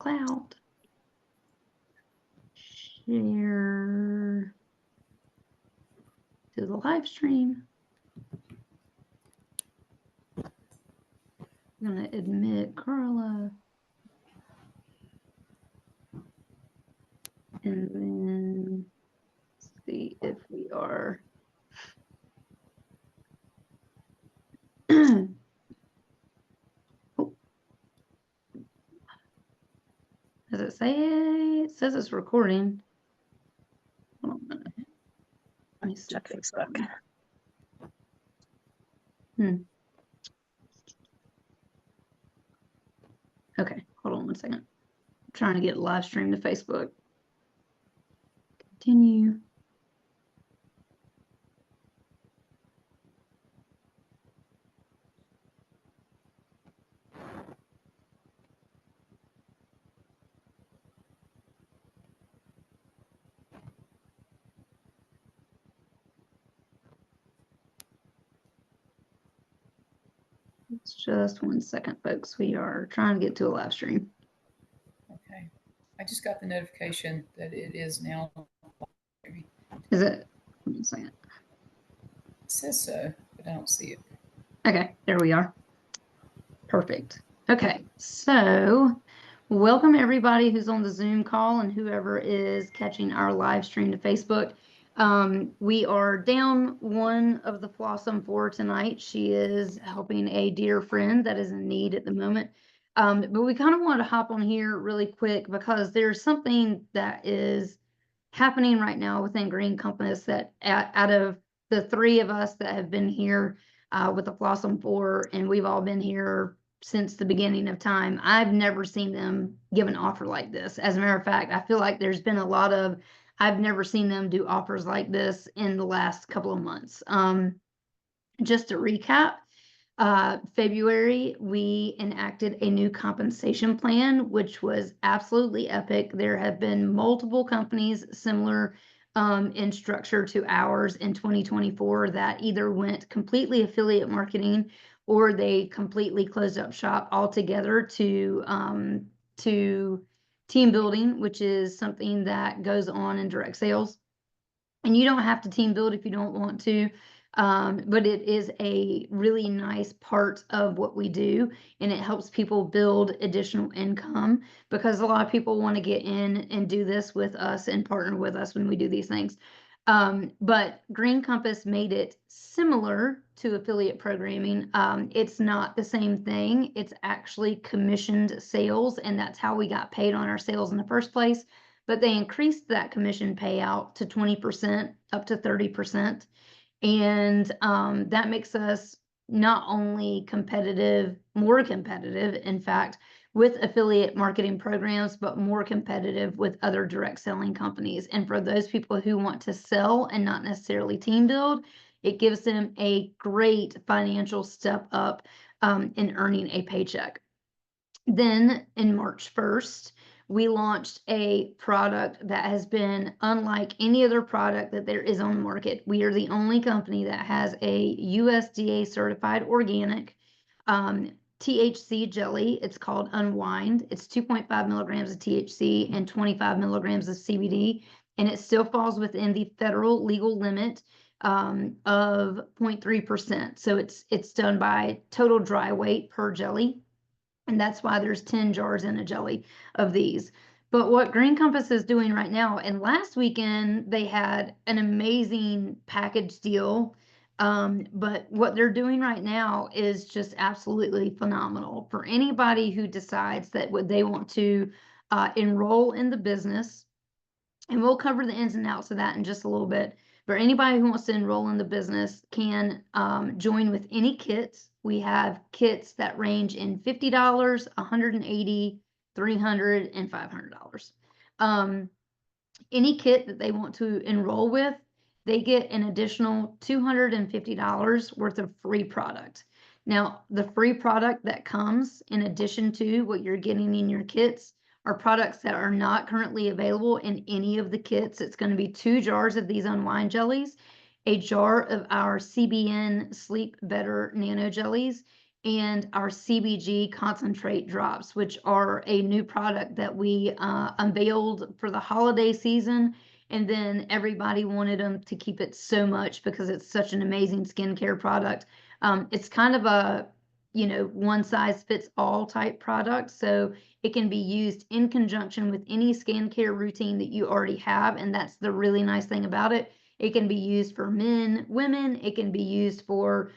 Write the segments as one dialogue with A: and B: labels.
A: Cloud. Share to the live stream. I'm going to admit Carla. And then see if we are. Oh. Does it say it? It says it's recording. Hold on a minute. Let me
B: Check Facebook.
A: Okay, hold on one second. I'm trying to get live stream to Facebook. Continue. It's just 1 second, folks. We are trying to get to a live stream.
C: Okay. I just got the notification that it is now.
A: Is it? 1 second.
C: It says so, but I don't see it.
A: Okay, there we are. Perfect. Okay, so welcome everybody who's on the Zoom call and whoever is catching our live stream to Facebook. We are down one of the Flossom for tonight. She is helping a dear friend that is in need at the moment. But we kind of want to hop on here really quick because there's something that is happening right now within Green Compass that out of the three of us that have been here with the Flossom 4, and we've all been here since the beginning of time, I've never seen them give an offer like this. As a matter of fact, I feel like there's been a lot of, I've never seen them do offers like this in the last couple of months. Just to recap, February, we enacted a new compensation plan, which was absolutely epic. There have been multiple companies similar in structure to ours in 2024 that either went completely affiliate marketing or they completely closed up shop altogether to team building, which is something that goes on in direct sales. And you don't have to team build if you don't want to. But it is a really nice part of what we do, and it helps people build additional income because a lot of people want to get in and do this with us and partner with us when we do these things. But Green Compass made it similar to affiliate programming. It's not the same thing. It's actually commissioned sales, and that's how we got paid on our sales in the first place. But they increased that commission payout to 20% up to 30%. And that makes us not only competitive, more competitive, in fact, with affiliate marketing programs, but more competitive with other direct selling companies. And for those people who want to sell and not necessarily team build, it gives them a great financial step up in earning a paycheck. Then in March 1st, we launched a product that has been unlike any other product that there is on the market. We are the only company that has a USDA certified organic THC jelly. It's called Unwind. It's 2.5 milligrams of THC and 25 milligrams of CBD, and it still falls within the federal legal limit of 0.3%. So it's done by total dry weight per jelly. And that's why there's 10 jars in a jelly of these. But what Green Compass is doing right now, and last weekend they had an amazing package deal. But what they're doing right now is just absolutely phenomenal for anybody who decides that what they want to enroll in the business. And we'll cover the ins and outs of that in just a little bit. But anybody who wants to enroll in the business can join with any kits. We have kits that range in $50, $180, $300, and $500. Any kit that they want to enroll with, they get an additional $250 worth of free product. Now, the free product that comes in addition to what you're getting in your kits are products that are not currently available in any of the kits. It's going to be 2 jars of these Unwind jellies, a jar of our CBN Sleep Better Nano jellies, and our CBG concentrate drops, which are a new product that we unveiled for the holiday season. And then everybody wanted them to keep it so much because it's such an amazing skincare product. It's kind of a, one size fits all type product. So it can be used in conjunction with any skincare routine that you already have. And that's the really nice thing about it. It can be used for men, women, it can be used for,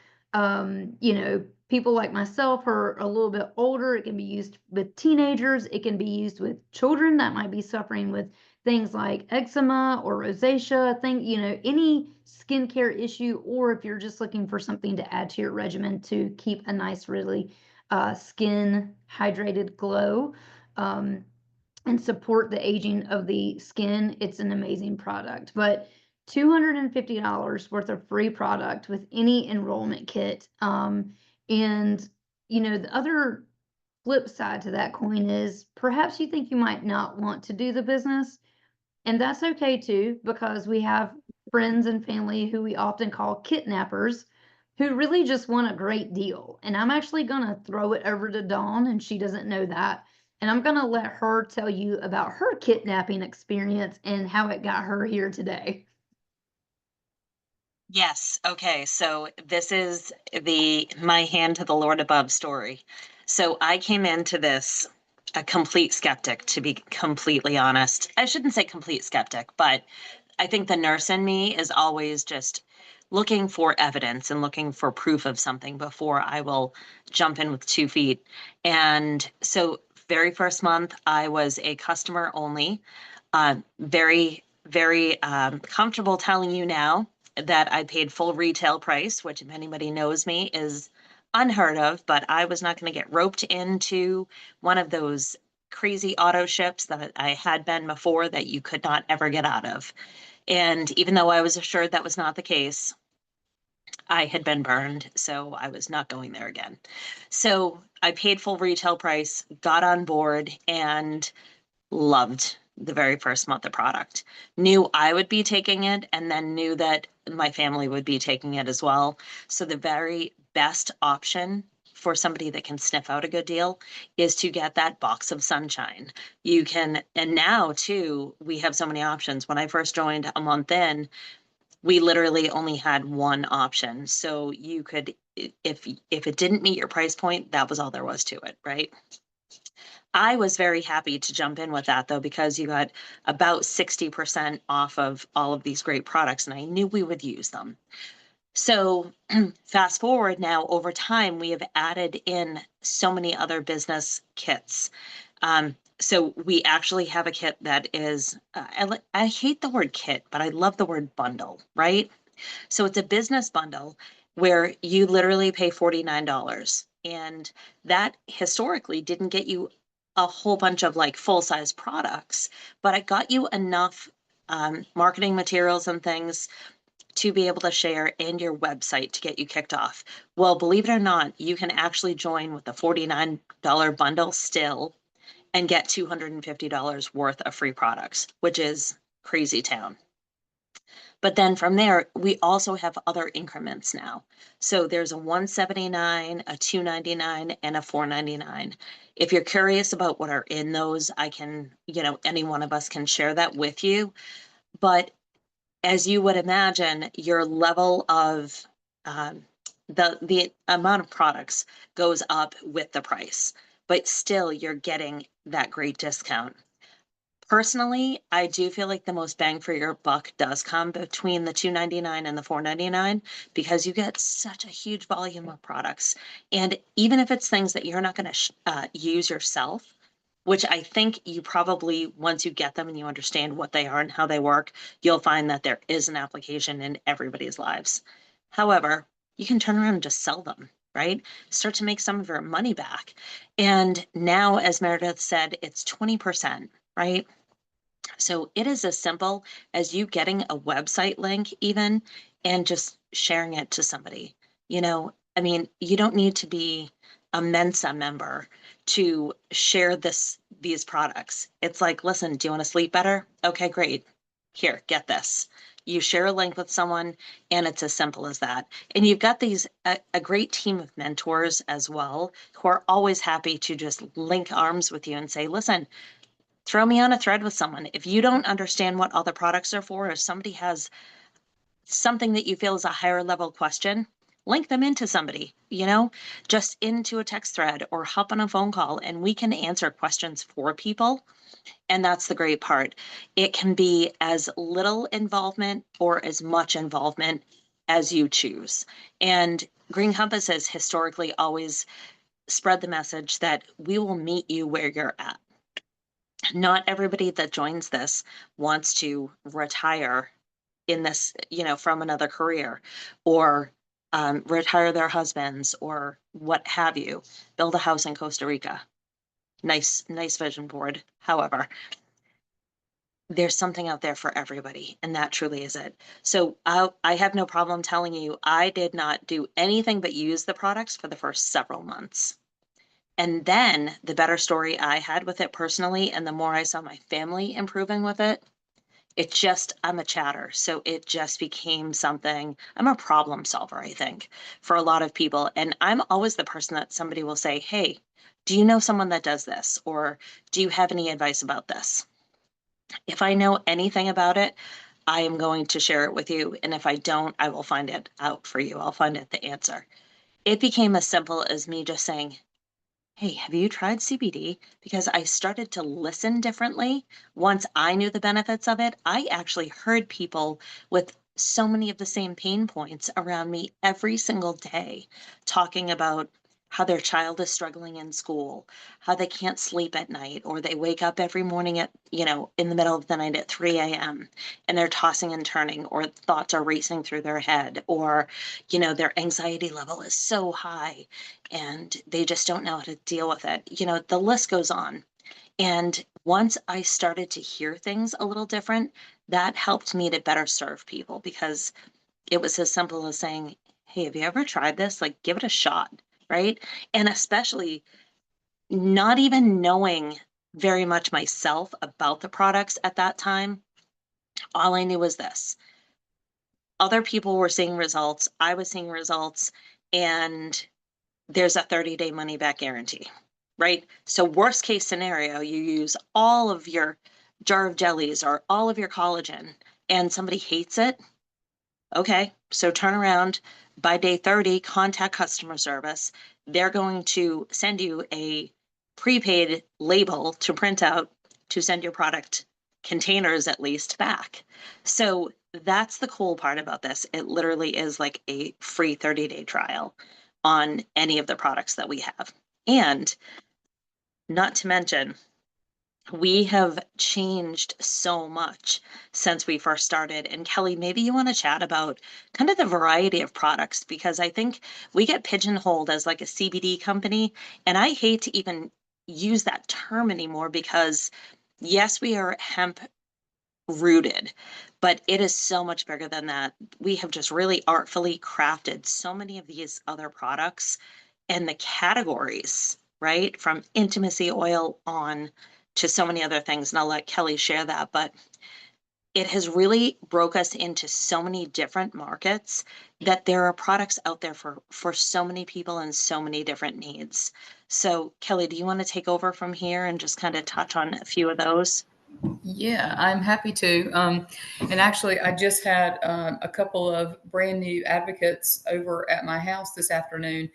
A: people like myself who are a little bit older. It can be used with teenagers. It can be used with children that might be suffering with things like eczema or rosacea, any skincare issue, or if you're just looking for something to add to your regimen to keep a nice, really skin hydrated glow. Um, and support the aging of the skin, it's an amazing product. But $250 worth of free product with any enrollment kit. And the other flip side to that coin is perhaps you think you might not want to do the business, and that's okay too, because we have friends and family who we often call kidnappers who really just want a great deal. And I'm actually going to throw it over to Dawn, and she doesn't know that. And I'm going to let her tell you about her kidnapping experience and how it got her here today.
B: Yes. Okay. So this is the my hand to the Lord above story. So I came into this a complete skeptic, to be completely honest. I shouldn't say complete skeptic, but I think the nurse in me is always just looking for evidence and looking for proof of something before I will jump in with 2 feet. And so, very first month, I was a customer only. Very, very comfortable telling you now that I paid full retail price, which, if anybody knows me, is unheard of. But I was not going to get roped into one of those crazy auto ships that I had been before that you could not ever get out of. And even though I was assured that was not the case, I had been burned, so I was not going there again. So I paid full retail price, got on board, and loved the very first month of product. Knew I would be taking it, and then knew that my family would be taking it as well. So the very best option for somebody that can sniff out a good deal is to get that box of sunshine. You can, and now too, we have so many options. When I first joined a month in, we literally only had one option. So you could, if it didn't meet your price point, that was all there was to it, right? I was very happy to jump in with that though, because you got about 60% off of all of these great products, and I knew we would use them. So fast forward now, over time, we have added in so many other business kits. So we actually have a kit that is, I hate the word kit, but I love the word bundle, right? So it's a business bundle where you literally pay $49. And that historically didn't get you a whole bunch of like full size products, but it got you enough marketing materials and things to be able to share and your website to get you kicked off. Well, believe it or not, you can actually join with the $49 bundle still and get $250 worth of free products, which is crazy town. But then from there, we also have other increments now. So there's a 179, a 299, and a 499. If you're curious about what are in those, I can, any one of us can share that with you. But as you would imagine, your level of the amount of products goes up with the price, but still you're getting that great discount. Personally, I do feel like the most bang for your buck does come between the 299 and the 499 because you get such a huge volume of products. And even if it's things that you're not going to use yourself, which I think you probably, once you get them and you understand what they are and how they work, you'll find that there is an application in everybody's lives. However, you can turn around and just sell them, right? Start to make some of your money back. And now, as Meredith said, it's 20%, right? So it is as simple as you getting a website link even and just sharing it to somebody. I mean, you don't need to be a Mensa member to share these products. It's like, listen, do you want to sleep better? Okay, great. Here, get this. You share a link with someone, and it's as simple as that. And you've got these a great team of mentors as well who are always happy to just link arms with you and say, listen, throw me on a thread with someone. If you don't understand what all the products are for, if somebody has something that you feel is a higher level question, link them into somebody, just into a text thread or hop on a phone call, and we can answer questions for people. And that's the great part. It can be as little involvement or as much involvement as you choose. And Green Compass has historically always spread the message that we will meet you where you're at. Not everybody that joins this wants to retire in this, from another career, or retire their husbands, or what have you, build a house in Costa Rica. Nice vision board. However, there's something out there for everybody, and that truly is it. So I have no problem telling you, I did not do anything but use the products for the first several months. And then the better story I had with it personally, and the more I saw my family improving with it, I'm a chatter. So it just became something. I'm a problem solver, I think, for a lot of people. And I'm always the person that somebody will say, hey, do you know someone that does this? Or do you have any advice about this? If I know anything about it, I am going to share it with you. And if I don't, I will find it out for you. I'll find it the answer. It became as simple as me just saying, hey, have you tried CBD? Because I started to listen differently. Once I knew the benefits of it, I actually heard people with so many of the same pain points around me every single day talking about how their child is struggling in school, how they can't sleep at night, or they wake up every morning at, in the middle of the night at 3 a.m. and they're tossing and turning, or thoughts are racing through their head, or, their anxiety level is so high and they just don't know how to deal with it. The list goes on. And once I started to hear things a little different, that helped me to better serve people, because it was as simple as saying, hey, have you ever tried this? Like, give it a shot, right? And especially not even knowing very much myself about the products at that time. All I knew was this: other people were seeing results, I was seeing results, and there's a 30-day money back guarantee, right? So worst case scenario, you use all of your jar of jellies or all of your collagen and somebody hates it. Okay, so turn around by day 30, contact customer service. They're going to send you a prepaid label to print out to send your product containers at least back. So that's the cool part about this. It literally is like a free 30-day trial on any of the products that we have. And not to mention, we have changed so much since we first started. And Kelly, maybe you want to chat about kind of the variety of products, because I think we get pigeonholed as like a CBD company. And I hate to even use that term anymore, because yes, we are hemp rooted, but it is so much bigger than that. We have just really artfully crafted so many of these other products and the categories, right? From intimacy oil on to so many other things. And I'll let Kelly share that, but it has really broke us into so many different markets that there are products out there for so many people and so many different needs. So Kelly, do you want to take over from here and just kind of touch on a few of those?
C: Yeah, I'm happy to. And actually, I just had a couple of brand new advocates over at my house this afternoon.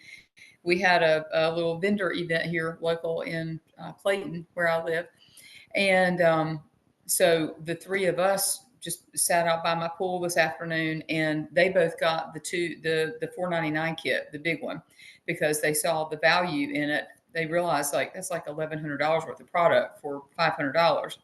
C: We had a little vendor event here local in Clayton, where I live. And so the three of us just sat out by my pool this afternoon, and they both got the $4.99 kit, the big one, because they saw the value in it. They realized like that's like $1,100 worth of product for $500.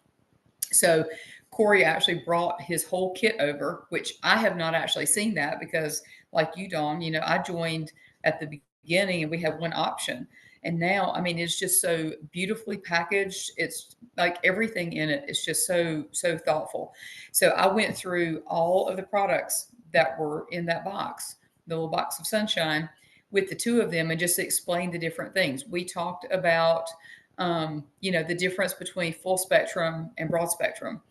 C: So Corey actually brought his whole kit over, which I have not actually seen that because, like you, Dawn, I joined at the beginning and we had one option. And now, I mean, it's just so beautifully packaged. It's like everything in it is just so thoughtful. So I went through all of the products that were in that box, the little box of sunshine, with the two of them, and just explained the different things. We talked about the difference between full spectrum and broad spectrum.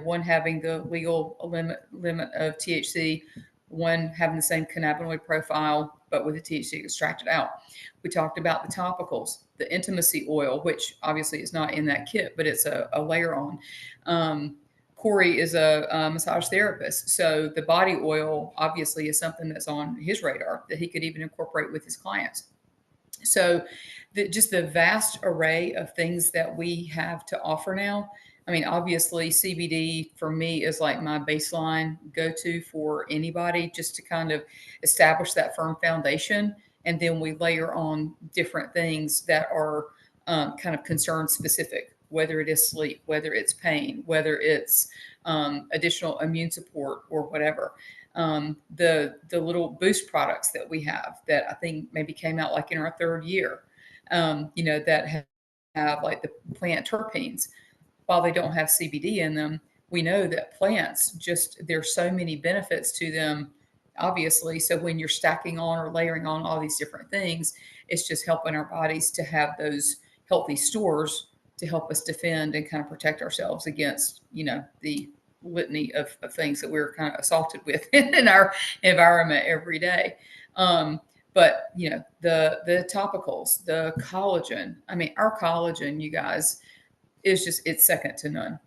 C: one having the legal limit of THC, one having the same cannabinoid profile, but with the THC extracted out. We talked about the topicals, the intimacy oil, which obviously is not in that kit, but it's a layer on. Corey is a massage therapist. So the body oil obviously is something that's on his radar that he could even incorporate with his clients. So just the vast array of things that we have to offer now. I mean, obviously CBD for me is like my baseline go-to for anybody, just to kind of establish that firm foundation. And then we layer on different things that are kind of concern specific, whether it is sleep, whether it's pain, whether it's additional immune support or whatever. The little boost products that we have that I think maybe came out like in our third year, that have like the plant terpenes. While they don't have CBD in them, we know that plants there's so many benefits to them, obviously. So when you're stacking on or layering on all these different things, it's just helping our bodies to have those healthy stores to help us defend and kind of protect ourselves against, the litany of things that we're kind of assaulted with in our environment every day. But the topicals, the collagen, I mean, our collagen, you guys, it's second to none.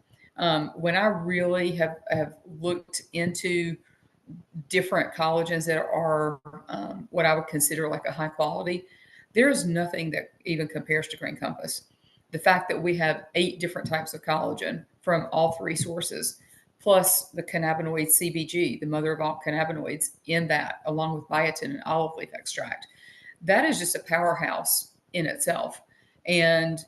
C: When I really have looked into different collagens that are what I would consider like a high quality, there is nothing that even compares to Green Compass. The fact that we have 8 different types of collagen from all 3 sources, plus the cannabinoid CBG, the mother of all cannabinoids in that, along with biotin and olive leaf extract, that is just a powerhouse in itself. And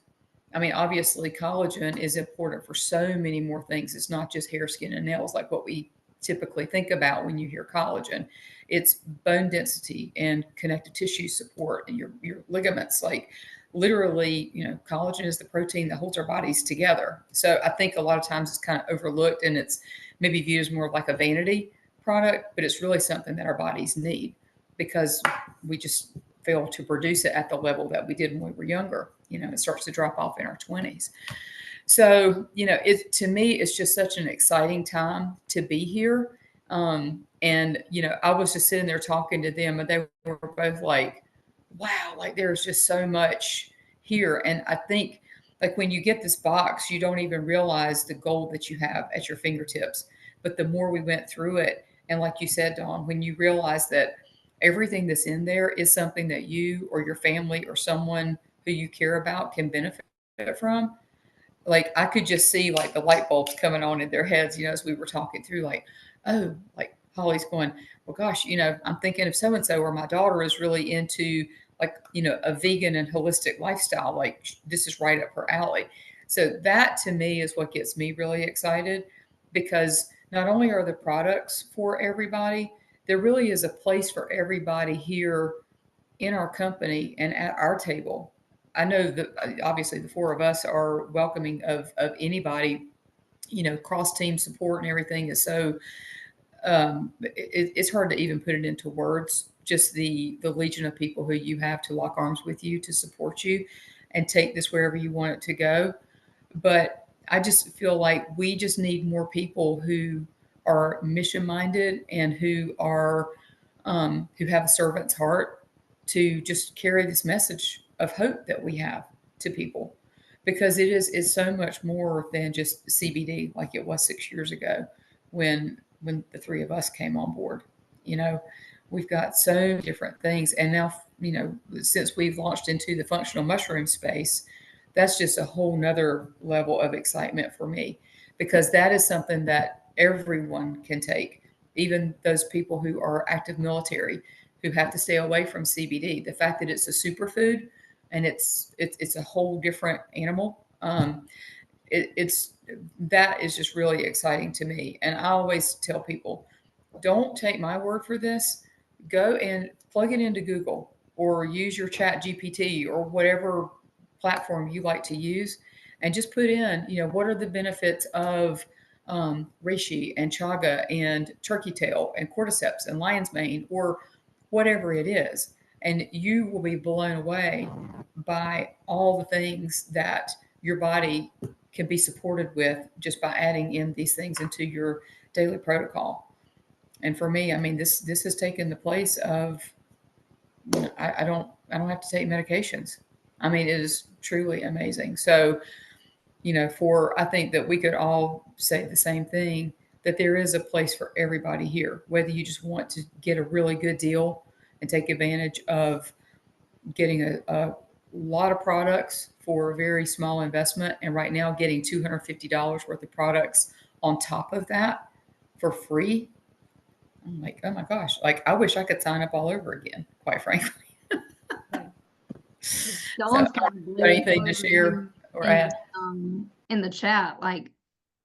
C: I mean, obviously collagen is important for so many more things. It's not just hair, skin, and nails like what we typically think about when you hear collagen. It's bone density and connective tissue support and your ligaments. Like literally, collagen is the protein that holds our bodies together. So I think a lot of times it's kind of overlooked and it's maybe viewed as more of like a vanity product, but it's really something that our bodies need because we just fail to produce it at the level that we did when we were younger. It starts to drop off in our 20s. So, to me, it's just such an exciting time to be here. And, I was just sitting there talking to them and they were both like, wow, like there's just so much here. And I think like when you get this box, you don't even realize the gold that you have at your fingertips. But the more we went through it, and like you said, Dawn, when you realize that everything that's in there is something that you or your family or someone who you care about can benefit from, like I could just see like the light bulbs coming on in their heads, as we were talking through, like, oh, like Holly's going, well, gosh, I'm thinking of so-and-so, or my daughter is really into like, a vegan and holistic lifestyle. Like this is right up her alley. So that to me is what gets me really excited, because not only are the products for everybody, there really is a place for everybody here in our company and at our table. I know that obviously the 4 of us are welcoming of anybody, cross team support and everything is so, it's hard to even put it into words, just the legion of people who you have to lock arms with you to support you and take this wherever you want it to go. But I just feel like we just need more people who are mission minded and who are, who have a servant's heart to just carry this message of hope that we have to people, because it's so much more than just CBD like it was 6 years ago when the 3 of us came on board. We've got so many different things, and now since we've launched into the functional mushroom space, that's just a whole nother level of excitement for me, because that is something that everyone can take, even those people who are active military who have to stay away from CBD. The fact that it's a superfood and it's a whole different animal. That is just really exciting to me. And I always tell people, don't take my word for this. Go and plug it into Google or use your Chat GPT or whatever platform you like to use, and just put in, what are the benefits of reishi and chaga and turkey tail and cordyceps and lion's mane or whatever it is. And you will be blown away by all the things that your body can be supported with just by adding in these things into your daily protocol. And for me, I mean, this has taken the place of, you know, I don't have to take medications. I mean, it is truly amazing. So, you know, I think that we could all say the same thing, that there is a place for everybody here, whether you just want to get a really good deal and take advantage of getting a lot of products for a very small investment. And right now getting $250 worth of products on top of that for free. I'm like, oh my gosh, like I wish I could sign up all over again, quite frankly.
A: Dawn's
C: So,
A: kind of
C: anything to share or add?
A: in the chat, like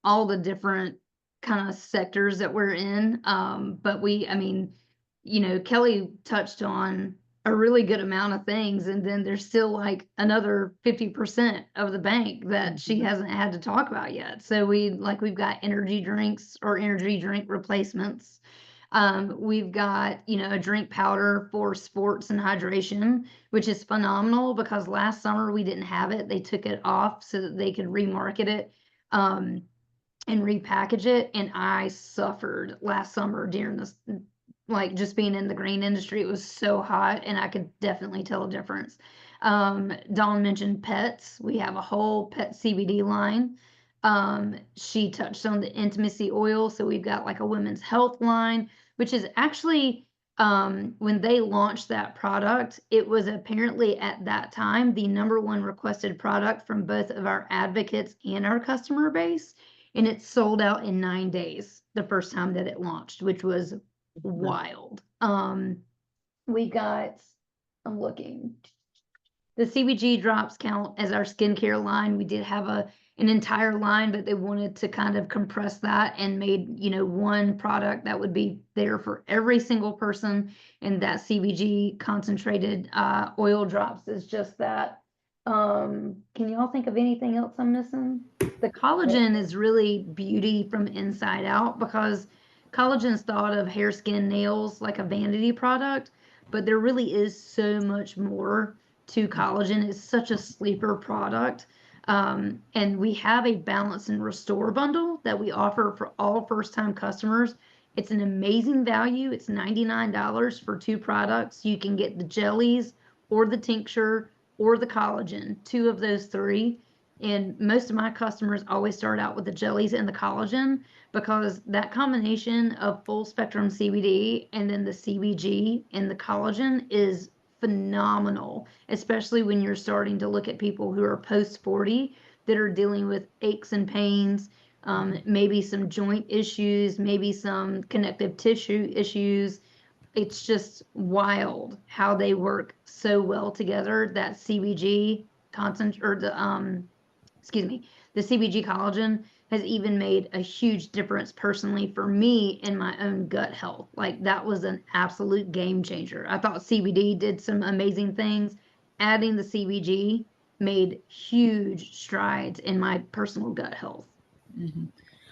A: all the different kind of sectors that we're in. But I mean, you know, Kelly touched on a really good amount of things, and then there's still like another 50% of the bank that she hasn't had to talk about yet. So we've got energy drinks or energy drink replacements. We've got, you know, a drink powder for sports and hydration, which is phenomenal because last summer we didn't have it. They took it off so that they could remarket it and repackage it. And I suffered last summer during this, like just being in the grain industry. It was so hot and I could definitely tell a difference. Dawn mentioned pets. We have a whole pet CBD line. She touched on the intimacy oil. So we've got like a women's health line, which is actually, when they launched that product, it was apparently at that time the #1 requested product from both of our advocates and our customer base. And it sold out in 9 days the first time that it launched, which was wild. We got, I'm looking, the CBG drops count as our skincare line. We did have an entire line, but they wanted to kind of compress that and made, you know, one product that would be there for every single person. And that CBG concentrated oil drops is just that. Can y'all think of anything else I'm missing? The collagen is really beauty from inside out, because collagen's thought of hair, skin, nails like a vanity product, but there really is so much more to collagen. It's such a sleeper product. And we have a balance and restore bundle that we offer for all first-time customers. It's an amazing value. It's $99 for 2 products. You can get the jellies or the tincture or the collagen, 2 of those 3. And most of my customers always start out with the jellies and the collagen, because that combination of full spectrum CBD and then the CBG and the collagen is phenomenal, especially when you're starting to look at people who are post 40 that are dealing with aches and pains, maybe some joint issues, maybe some connective tissue issues. It's just wild how they work so well together. That CBG or the CBG collagen has even made a huge difference personally for me in my own gut health. Like that was an absolute game changer. I thought CBD did some amazing things. Adding the CBG made huge strides in my personal gut health.
C: Mm-hmm.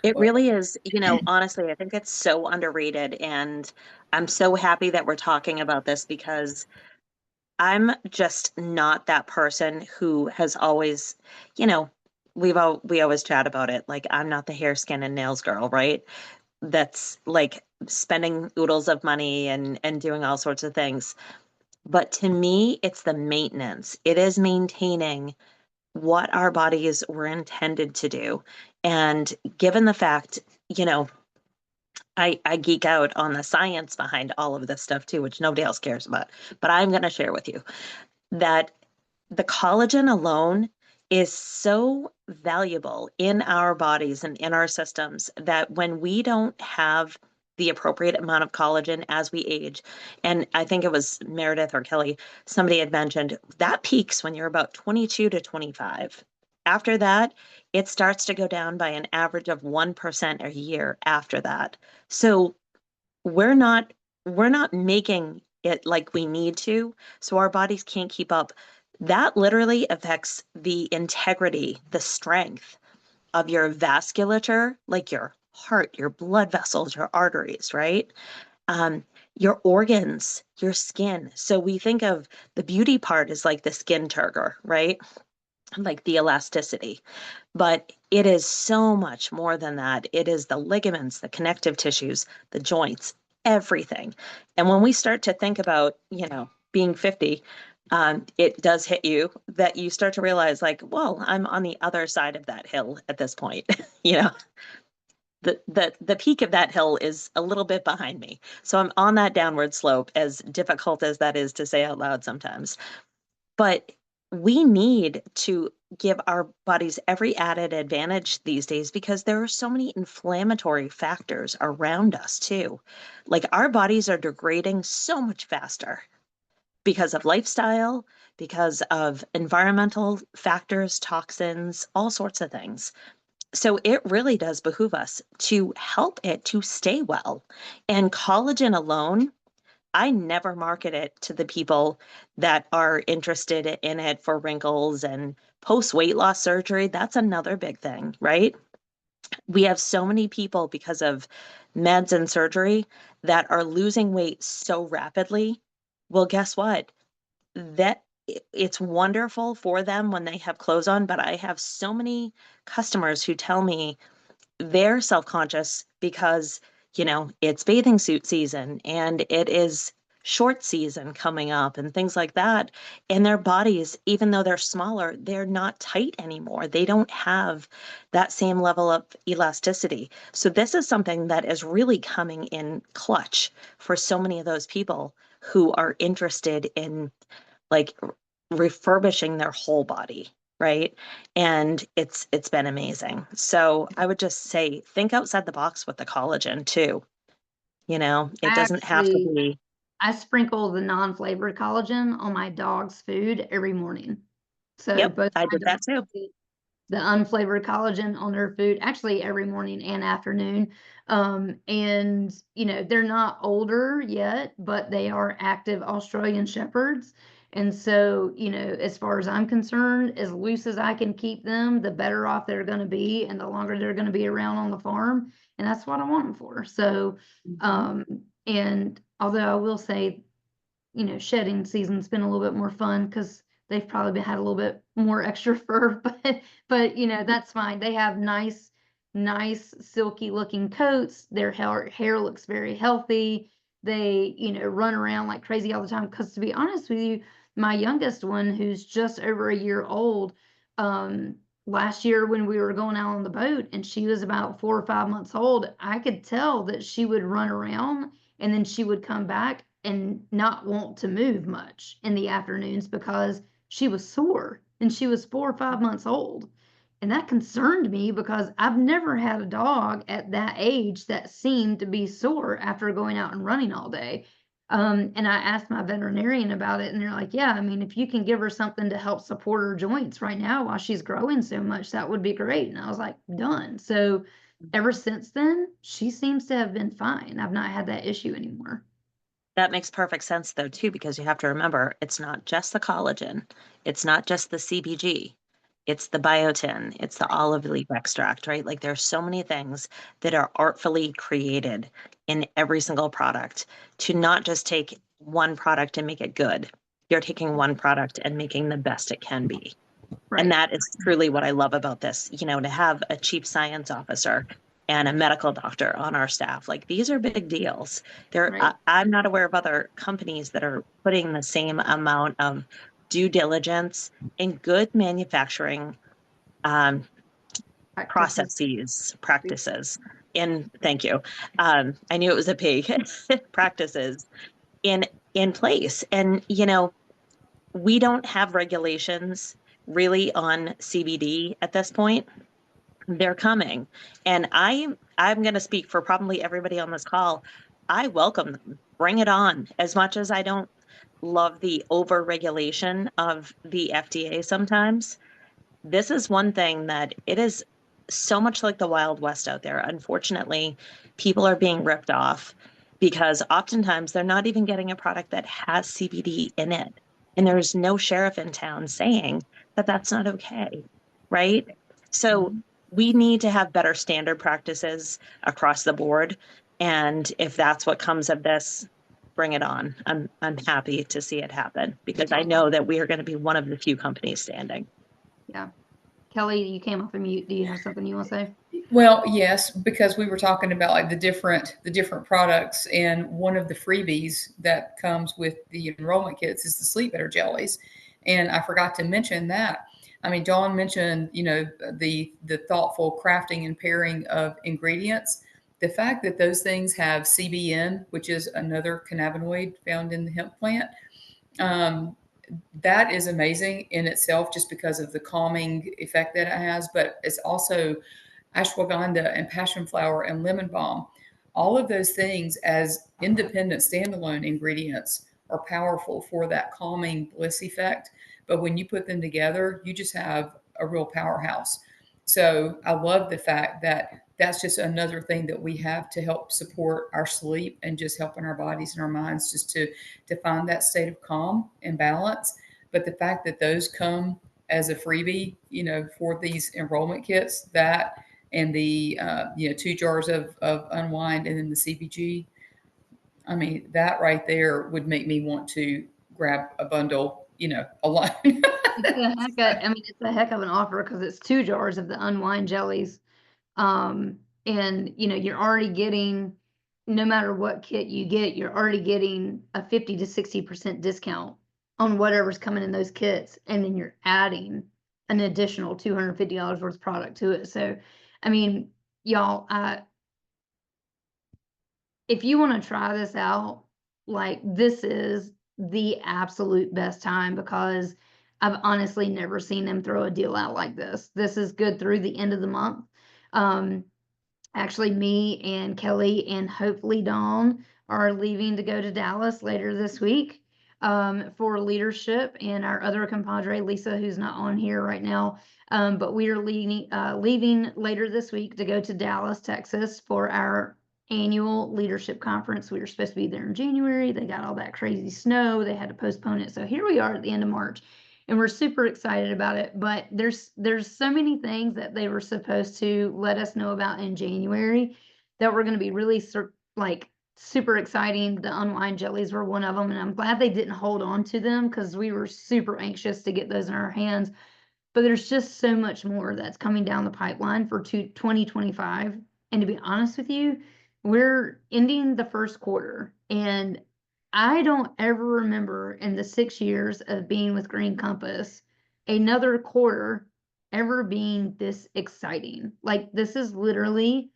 B: It really is, you know, honestly, I think it's so underrated. And I'm so happy that we're talking about this, because I'm just not that person who has always, you know, we always chat about it. Like, I'm not the hair, skin, and nails girl, right? That's like spending oodles of money and doing all sorts of things. But to me, it's the maintenance. It is maintaining what our bodies were intended to do. And given the fact, you know, I geek out on the science behind all of this stuff too, which nobody else cares about, but I'm going to share with you that the collagen alone is so valuable in our bodies and in our systems that when we don't have the appropriate amount of collagen as we age, and I think it was Meredith or Kelly, somebody had mentioned that peaks when you're about 22 to 25. After that, it starts to go down by an average of 1% a year after that. So we're not making it like we need to, so our bodies can't keep up. That literally affects the integrity, the strength of your vasculature, like your heart, your blood vessels, your arteries, right? Your organs, your skin. So we think of the beauty part as like the skin turgor, right? like the elasticity. But it is so much more than that. It is the ligaments, the connective tissues, the joints, everything. And when we start to think about, being 50, it does hit you that you start to realize, like, well, I'm on the other side of that hill at this point. The peak of that hill is a little bit behind me. So I'm on that downward slope, as difficult as that is to say out loud sometimes. But we need to give our bodies every added advantage these days because there are so many inflammatory factors around us too. Like our bodies are degrading so much faster because of lifestyle, because of environmental factors, toxins, all sorts of things. So it really does behoove us to help it to stay well. And collagen alone, I never market it to the people that are interested in it for wrinkles and post weight loss surgery. That's another big thing, right? We have so many people because of meds and surgery that are losing weight so rapidly. Well, guess what? That it's wonderful for them when they have clothes on, but I have so many customers who tell me they're self-conscious because, it's bathing suit season and it is short season coming up and things like that. And their bodies, even though they're smaller, they're not tight anymore. They don't have that same level of elasticity. So this is something that is really coming in clutch for so many of those people who are interested in like refurbishing their whole body, right? And it's been amazing. So I would just say think outside the box with the collagen too. It doesn't have to
A: Actually,
B: be.
A: I sprinkle the non-flavored collagen on my dog's food every morning. So
B: Yep,
A: both
B: I
A: my
B: did that
A: dogs
B: too.
A: eat the unflavored collagen on their food, actually every morning and afternoon. And they're not older yet, but they are active Australian Shepherds. And so, as far as I'm concerned, as loose as I can keep them, the better off they're going to be and the longer they're going to be around on the farm. And that's what I want them for. So, um, and although I will say, shedding season's been a little bit more fun because they've probably had a little bit more extra fur, but that's fine. They have nice silky looking coats. Their hair looks very healthy. They, run around like crazy all the time. Because to be honest with you, my youngest one, who's just over a year old, last year when we were going out on the boat and she was about 4 or 5 months old, I could tell that she would run around and then she would come back and not want to move much in the afternoons because she was sore and she was 4 or 5 months old. And that concerned me because I've never had a dog at that age that seemed to be sore after going out and running all day. And I asked my veterinarian about it, and they're like, yeah, I mean, if you can give her something to help support her joints right now while she's growing so much, that would be great. And I was like, done. So ever since then, she seems to have been fine. I've not had that issue anymore.
B: That makes perfect sense though too, because you have to remember it's not just the collagen, it's not just the CBG, it's the biotin, it's the olive leaf extract, right? Like there's so many things that are artfully created in every single product to not just take one product and make it good. You're taking one product and making the best it can be.
A: Right.
B: And that is truly what I love about this, to have a chief science officer and a medical doctor on our staff. Like these are big deals.
A: Right.
B: I'm not aware of other companies that are putting the same amount of due diligence and good manufacturing practices. Thank you. I knew it was a pig. Practices in place. And, we don't have regulations really on CBD at this point. They're coming. And I'm going to speak for probably everybody on this call. I welcome them. Bring it on. As much as I don't love the over regulation of the FDA sometimes, this is one thing that it is so much like the Wild West out there. Unfortunately, people are being ripped off because oftentimes they're not even getting a product that has CBD in it. And there's no sheriff in town saying that that's not okay, right? So we need to have better standard practices across the board. And if that's what comes of this, bring it on. I'm happy to see it happen because I know that we are going to be one of the few companies standing.
A: Kelly, you came off of mute. Do you have something you want to say?
C: Well, yes, because we were talking about like the different products, and one of the freebies that comes with the enrollment kits is the Sleep Better jellies, and I forgot to mention that. I mean, Dawn mentioned, you know, the thoughtful crafting and pairing of ingredients. The fact that those things have CBN, which is another cannabinoid found in the hemp plant, um, that is amazing in itself, just because of the calming effect that it has. But it's also ashwagandha and passion flower and lemon balm. All of those things as independent standalone ingredients are powerful for that calming bliss effect. But when you put them together, you just have a real powerhouse. So I love the fact that that's just another thing that we have to help support our sleep and just helping our bodies and our minds just to find that state of calm and balance. But the fact that those come as a freebie, you know, for these enrollment kits, that and the 2 jars of Unwind and then the CBG. I mean, that right there would make me want to grab a bundle, you know, alone.
A: It's a heck of an offer because it's 2 jars of the Unwind jellies. And you know, you're already getting, no matter what kit you get, you're already getting a 50 to 60% discount on whatever's coming in those kits. And then you're adding an additional $250 worth of product to it. So, I mean, y'all, if you want to try this out, like, this is the absolute best time because I've honestly never seen them throw a deal out like this. This is good through the end of the month. Actually, me and Kelly and hopefully Dawn are leaving to go to Dallas later this week for leadership, and our other compadre, Lisa, who's not on here right now. But we are leaving later this week to go to Dallas, Texas for our annual leadership conference. We were supposed to be there in January. They got all that crazy snow. They had to postpone it. So here we are at the end of March, and we're super excited about it. But there's so many things that they were supposed to let us know about in January that were going to be really super exciting. The Unwind jellies were one of them, and I'm glad they didn't hold on to them because we were super anxious to get those in our hands. But there's just so much more that's coming down the pipeline for 2025. And to be honest with you, we're ending the first quarter, and I don't ever remember in the 6 years of being with Green Compass another quarter ever being this exciting. Like, this is literally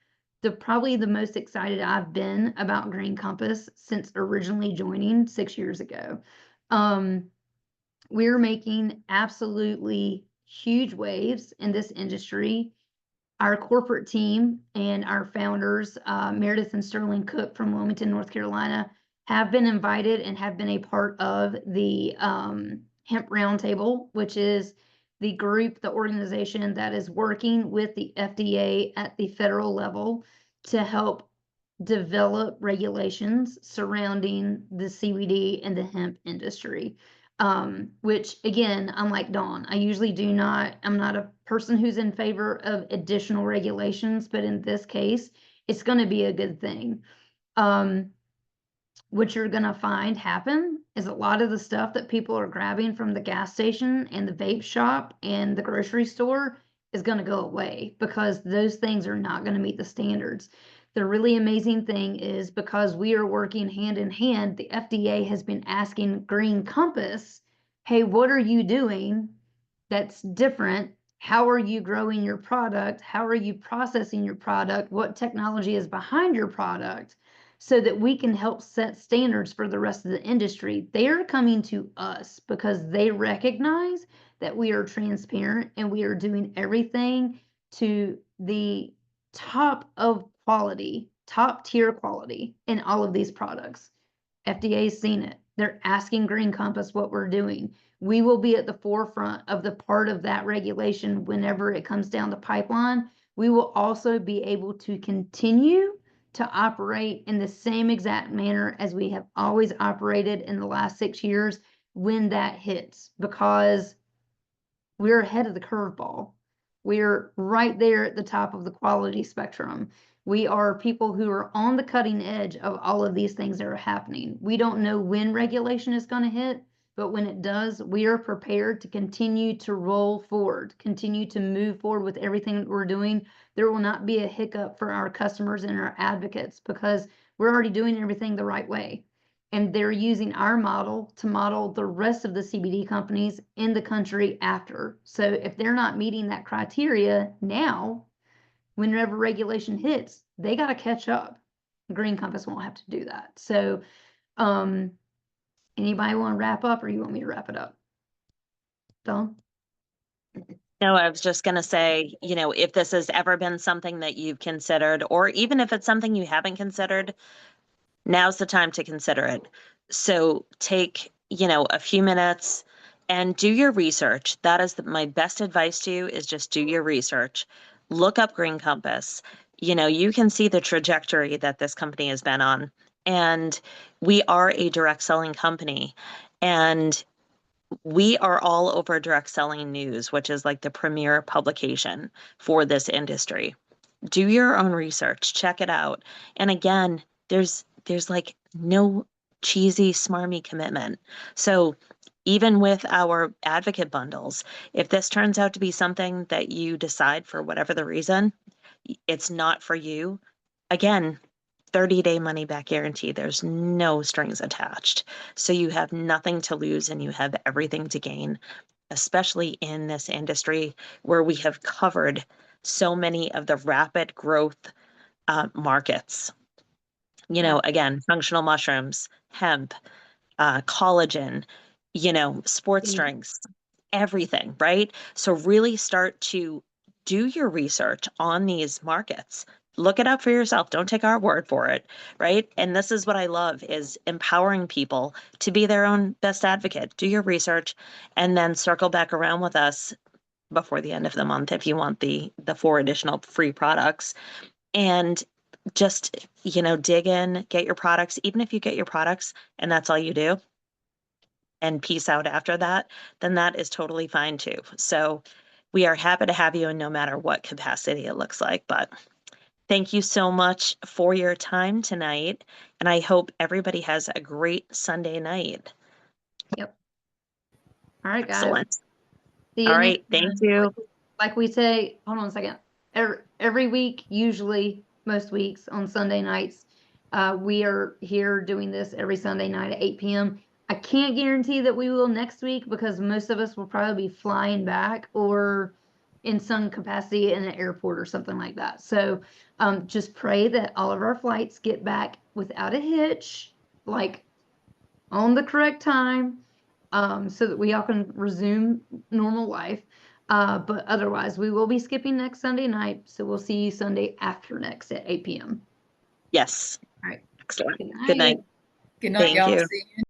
A: probably the most excited I've been about Green Compass since originally joining 6 years ago. We're making absolutely huge waves in this industry. Our corporate team and our founders, Meredith and Sterling Cook from Wilmington, North Carolina, have been invited and have been a part of the Hemp Roundtable, which is the organization that is working with the FDA at the federal level to help develop regulations surrounding the CBD and the hemp industry. Which again, I'm like Dawn, I'm not a person who's in favor of additional regulations, but in this case, it's going to be a good thing. What you're going to find happen is a lot of the stuff that people are grabbing from the gas station and the vape shop and the grocery store is going to go away because those things are not going to meet the standards. The really amazing thing is because we are working hand in hand, the FDA has been asking Green Compass, hey, what are you doing that's different? How are you growing your product? How are you processing your product? What technology is behind your product? So that we can help set standards for the rest of the industry. They're coming to us because they recognize that we are transparent and we are doing everything to the top of quality, top tier quality in all of these products. FDA's seen it. They're asking Green Compass what we're doing. We will be at the forefront of the part of that regulation whenever it comes down the pipeline. We will also be able to continue to operate in the same exact manner as we have always operated in the last 6 years when that hits, because we're ahead of the curveball. We're right there at the top of the quality spectrum. We are people who are on the cutting edge of all of these things that are happening. We don't know when regulation is going to hit, but when it does, we are prepared to continue to roll forward, continue to move forward with everything that we're doing. There will not be a hiccup for our customers and our advocates because we're already doing everything the right way. And they're using our model to model the rest of the CBD companies in the country after. So if they're not meeting that criteria now, whenever regulation hits, they got to catch up. Green Compass won't have to do that. So, anybody want to wrap up, or you want me to wrap it up? Dawn?
B: No, I was just going to say, if this has ever been something that you've considered, or even if it's something you haven't considered, now's the time to consider it. So take, a few minutes and do your research. That is my best advice to you, is just do your research. Look up Green Compass. You can see the trajectory that this company has been on. And we are a direct selling company. And we are all over Direct Selling News, which is like the premier publication for this industry. Do your own research, check it out. And again, there's like no cheesy, smarmy commitment. So even with our advocate bundles, if this turns out to be something that you decide for whatever the reason, it's not for you, again, 30-day money back guarantee. There's no strings attached. So you have nothing to lose and you have everything to gain, especially in this industry where we have covered so many of the rapid growth markets. Again, functional mushrooms, hemp, collagen, sports drinks, everything, right? So really start to do your research on these markets. Look it up for yourself. Don't take our word for it, right? And this is what I love, is empowering people to be their own best advocate. Do your research and then circle back around with us before the end of the month if you want the 4 additional free products. And just, dig in, get your products. Even if you get your products and that's all you do, and peace out after that, then that is totally fine too. So we are happy to have you in no matter what capacity it looks like. But thank you so much for your time tonight. And I hope everybody has a great Sunday night.
A: Yep. All right, guys.
B: Excellent.
A: See you
B: All
A: next
B: right. Thank
A: time.
B: you.
A: Like we say, hold on a second. Every week, usually most weeks on Sunday nights, we are here doing this every Sunday night at 8 p.m. I can't guarantee that we will next week because most of us will probably be flying back or in some capacity in an airport or something like that. So just pray that all of our flights get back without a hitch, like on the correct time, so that we all can resume normal life. But otherwise, we will be skipping next Sunday night. So we'll see you Sunday after next at 8 p.m.
B: Yes.
A: All right.
B: Excellent.
A: Good
B: Good night.
C: Good night,
B: Thank
C: y'all.
B: you.
C: See you.